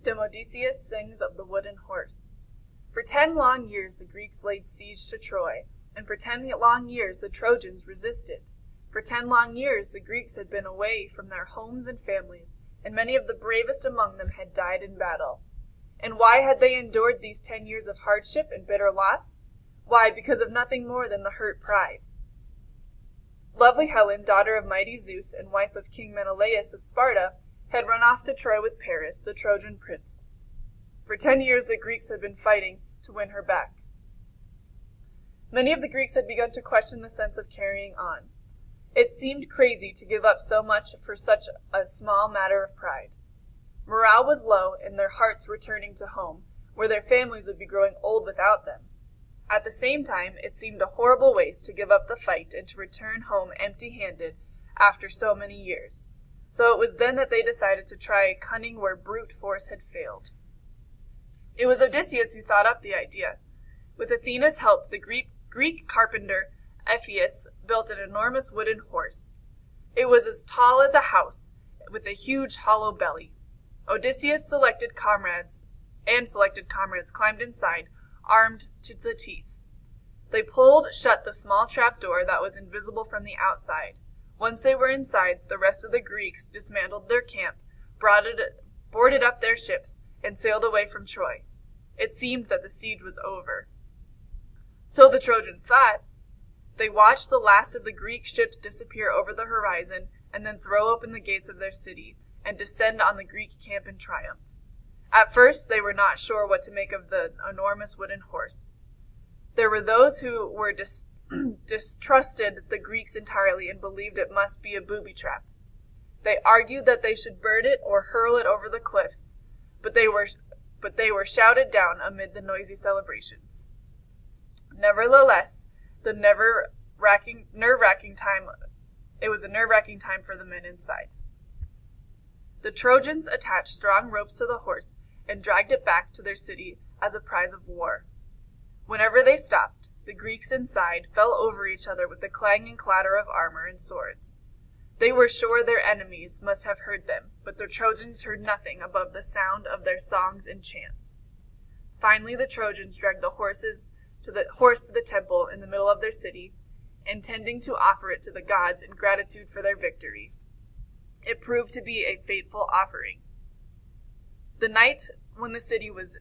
Demodocus sings of the wooden horse. For 10 long years the Greeks laid siege to Troy, and for 10 long years the Trojans resisted. For 10 long years the Greeks had been away from their homes and families, and many of the bravest among them had died in battle. And why had they endured these 10 years of hardship and bitter loss? Why, because of nothing more than the hurt pride. Lovely Helen, daughter of mighty Zeus and wife of King Menelaus of Sparta, had run off to Troy with Paris, the Trojan prince. For 10 years the Greeks had been fighting to win her back. Many of the Greeks had begun to question the sense of carrying on. It seemed crazy to give up so much for such a small matter of pride. Morale was low, and their hearts were turning to home, where their families would be growing old without them. At the same time, it seemed a horrible waste to give up the fight and to return home empty-handed after so many years. So it was then that they decided to try cunning where brute force had failed. It was Odysseus who thought up the idea. With Athena's help, the Greek carpenter Ephius built an enormous wooden horse. It was as tall as a house, with a huge hollow belly. Odysseus selected comrades climbed inside, armed to the teeth. They pulled shut the small trapdoor that was invisible from the outside. Once they were inside, the rest of the Greeks dismantled their camp, boarded up their ships, and sailed away from Troy. It seemed that the siege was over. So the Trojans thought. They watched the last of the Greek ships disappear over the horizon, and then throw open the gates of their city, and descend on the Greek camp in triumph. At first, they were not sure what to make of the enormous wooden horse. There were those who were distrusted the Greeks entirely and believed it must be a booby trap. They argued that they should burn it or hurl it over the cliffs, but they were shouted down amid the noisy celebrations. Nevertheless, it was a nerve-wracking time for the men inside. The Trojans attached strong ropes to the horse and dragged it back to their city as a prize of war. Whenever they stopped, the Greeks inside fell over each other with the clang and clatter of armor and swords. They were sure their enemies must have heard them, but the Trojans heard nothing above the sound of their songs and chants. Finally, the Trojans dragged the horse to the temple in the middle of their city, intending to offer it to the gods in gratitude for their victory. It proved to be a fateful offering. That night when the city was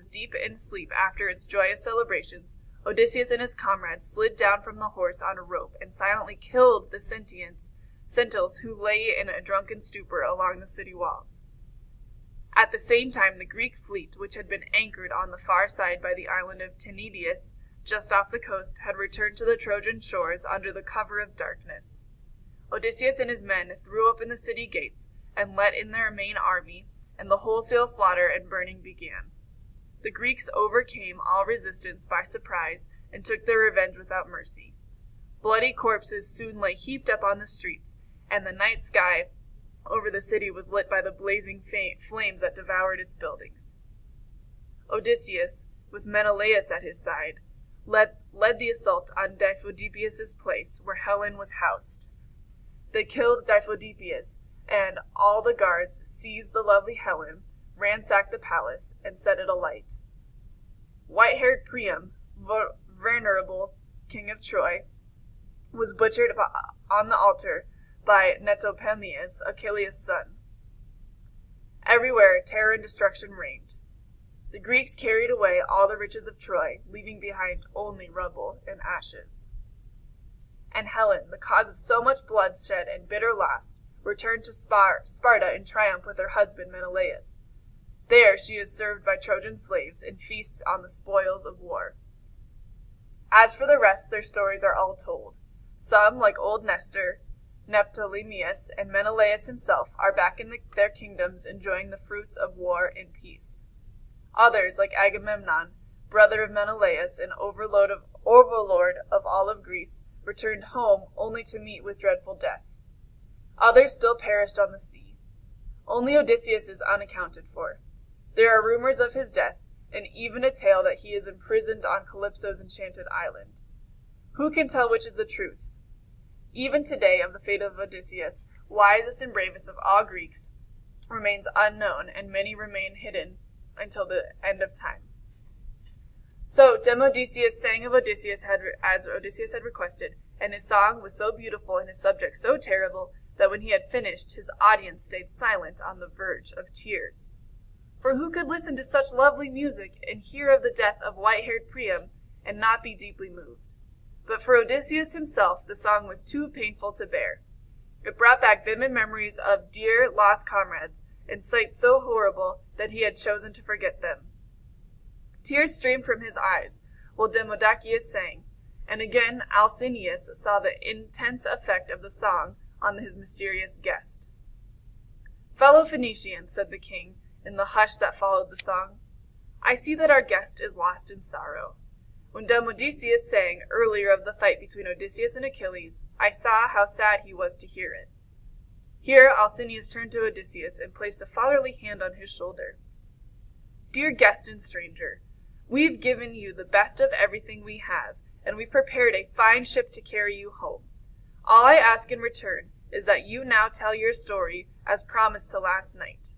deep in sleep after its joyous celebrations, Odysseus and his comrades slid down from the horse on a rope and silently killed the Centaurs who lay in a drunken stupor along the city walls. At the same time, the Greek fleet, which had been anchored on the far side by the island of Tenedos, just off the coast, had returned to the Trojan shores under the cover of darkness. Odysseus and his men threw open the city gates and let in their main army, and the wholesale slaughter and burning began. The Greeks overcame all resistance by surprise and took their revenge without mercy. Bloody corpses soon lay heaped up on the streets, and the night sky over the city was lit by the blazing flames that devoured its buildings. Odysseus, with Menelaus at his side, led the assault on Diphilopudus' place, where Helen was housed. They killed Diphilopudus, and all the guards seized the lovely Helen, ransacked the palace, and set it alight. White-haired Priam, venerable king of Troy, was butchered on the altar by Neoptolemus, Achilles' son. Everywhere terror and destruction reigned. The Greeks carried away all the riches of Troy, leaving behind only rubble and ashes. And Helen, the cause of so much bloodshed and bitter loss, returned to Sparta in triumph with her husband Menelaus. There she is served by Trojan slaves and feasts on the spoils of war. As for the rest, their stories are all told. Some, like old Nestor, Neoptolemus, and Menelaus himself, are back in their kingdoms enjoying the fruits of war and peace. Others, like Agamemnon, brother of Menelaus and overlord of all of Greece, returned home only to meet with dreadful death. Others still perished on the sea. Only Odysseus is unaccounted for. There are rumors of his death, and even a tale that he is imprisoned on Calypso's enchanted island. Who can tell which is the truth? Even today, of the fate of Odysseus, wisest and bravest of all Greeks, remains unknown, and many remain hidden until the end of time. So Demodocus sang of Odysseus as Odysseus had requested, and his song was so beautiful and his subject so terrible that when he had finished, his audience stayed silent on the verge of tears. For who could listen to such lovely music and hear of the death of white-haired Priam and not be deeply moved? But for Odysseus himself, the song was too painful to bear. It brought back vivid memories of dear lost comrades and sights so horrible that he had chosen to forget them. Tears streamed from his eyes while Demodocus sang, and again Alcinous saw the intense effect of the song on his mysterious guest. "Fellow Phoenicians," said the king, in the hush that followed the song, "I see that our guest is lost in sorrow. When Demodocus sang earlier of the fight between Odysseus and Achilles, I saw how sad he was to hear it." Here Alcinous turned to Odysseus and placed a fatherly hand on his shoulder. "Dear guest and stranger, we've given you the best of everything we have, and we've prepared a fine ship to carry you home. All I ask in return is that you now tell your story as promised to last night.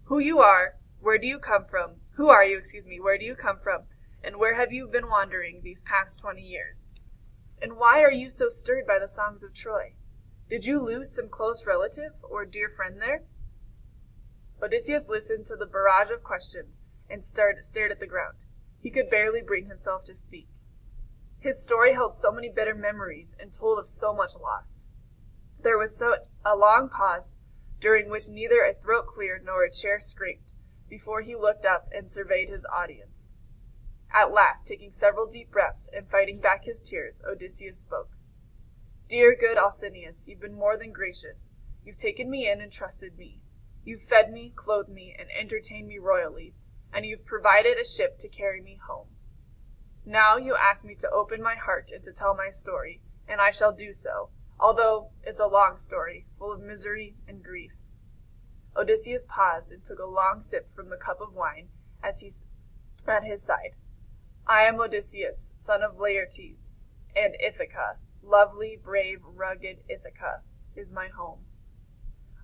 Who you are, where do you come from, where do you come from, and where have you been wandering these past 20 years? And why are you so stirred by the songs of Troy? Did you lose some close relative or dear friend there?" Odysseus listened to the barrage of questions and stared at the ground. He could barely bring himself to speak. His story held so many bitter memories and told of so much loss. There was a long pause, during which neither a throat cleared nor a chair scraped, before he looked up and surveyed his audience. At last, taking several deep breaths and fighting back his tears, Odysseus spoke. "Dear good Alcinous, you've been more than gracious. You've taken me in and trusted me. You've fed me, clothed me, and entertained me royally, and you've provided a ship to carry me home. Now you ask me to open my heart and to tell my story, and I shall do so, although it's a long story, full of misery and grief." Odysseus paused and took a long sip from the cup of wine as he at his side. "I am Odysseus, son of Laertes, and Ithaca, lovely, brave, rugged Ithaca, is my home.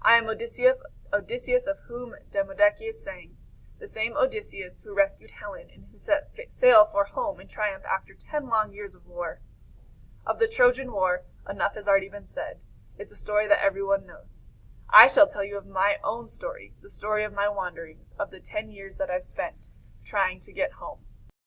I am Odysseus of whom Demodocus sang, the same Odysseus who rescued Helen and who set sail for home in triumph after 10 long years of war. Of the Trojan War, enough has already been said. It's a story that everyone knows. I shall tell you of my own story, the story of my wanderings, of the 10 years that I've spent trying to get home.